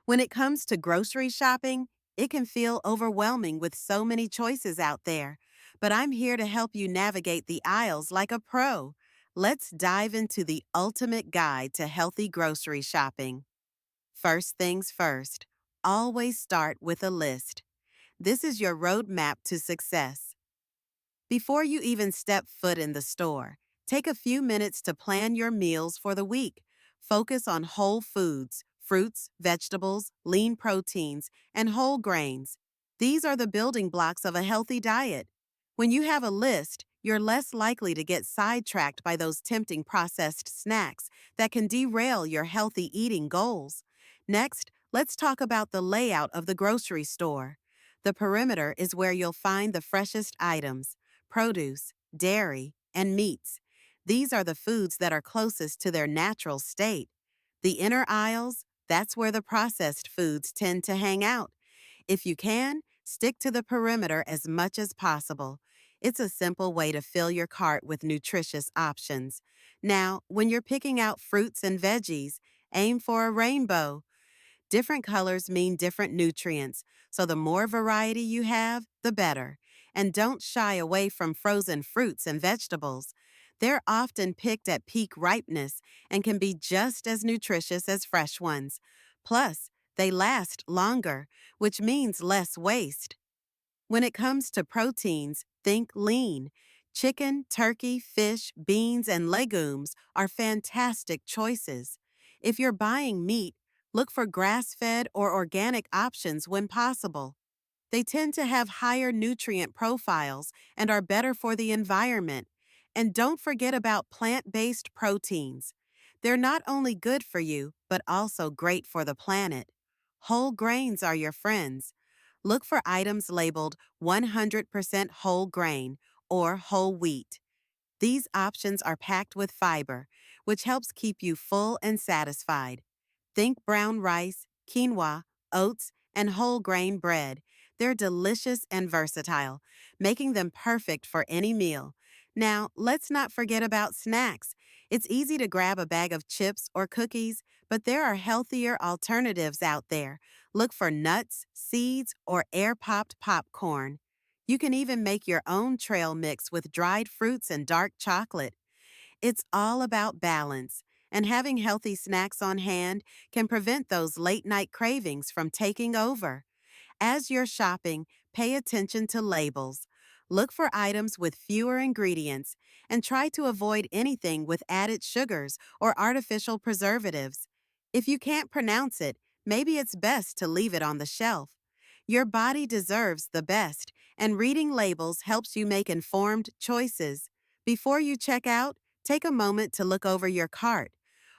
When it comes to grocery shopping, it can feel overwhelming with so many choices out there. But I'm here to help you navigate the aisles like a pro. Let's dive into the ultimate guide to healthy grocery shopping. First things first, always start with a list. This is your roadmap to success. Before you even step foot in the store, take a few minutes to plan your meals for the week. Focus on whole foods, fruits, vegetables, lean proteins, and whole grains. These are the building blocks of a healthy diet. When you have a list, you're less likely to get sidetracked by those tempting processed snacks that can derail your healthy eating goals. Next, let's talk about the layout of the grocery store. The perimeter is where you'll find the freshest items: produce, dairy, and meats. These are the foods that are closest to their natural state. The inner aisles, that's where the processed foods tend to hang out. If you can, stick to the perimeter as much as possible. It's a simple way to fill your cart with nutritious options. Now, when you're picking out fruits and veggies, aim for a rainbow. Different colors mean different nutrients, so the more variety you have, the better. And don't shy away from frozen fruits and vegetables. They're often picked at peak ripeness and can be just as nutritious as fresh ones. Plus, they last longer, which means less waste. When it comes to proteins, think lean. Chicken, turkey, fish, beans, and legumes are fantastic choices. If you're buying meat, look for grass-fed or organic options when possible. They tend to have higher nutrient profiles and are better for the environment. And don't forget about plant-based proteins. They're not only good for you, but also great for the planet. Whole grains are your friends. Look for items labeled 100% whole grain or whole wheat. These options are packed with fiber, which helps keep you full and satisfied. Think brown rice, quinoa, oats, and whole grain bread. They're delicious and versatile, making them perfect for any meal. Now, let's not forget about snacks. It's easy to grab a bag of chips or cookies, but there are healthier alternatives out there. Look for nuts, seeds, or air-popped popcorn. You can even make your own trail mix with dried fruits and dark chocolate. It's all about balance, and having healthy snacks on hand can prevent those late-night cravings from taking over. As you're shopping, pay attention to labels. Look for items with fewer ingredients and try to avoid anything with added sugars or artificial preservatives. If you can't pronounce it, maybe it's best to leave it on the shelf. Your body deserves the best, and reading labels helps you make informed choices. Before you check out, take a moment to look over your cart.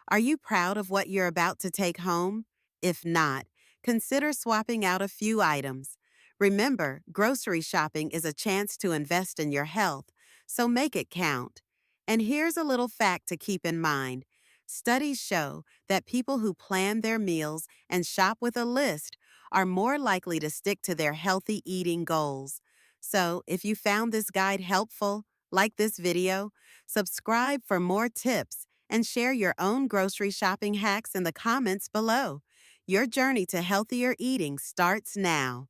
Are you proud of what you're about to take home? If not, consider swapping out a few items. Remember, grocery shopping is a chance to invest in your health, so make it count. And here's a little fact to keep in mind. Studies show that people who plan their meals and shop with a list are more likely to stick to their healthy eating goals. So, if you found this guide helpful, like this video, subscribe for more tips and share your own grocery shopping hacks in the comments below. Your journey to healthier eating starts now.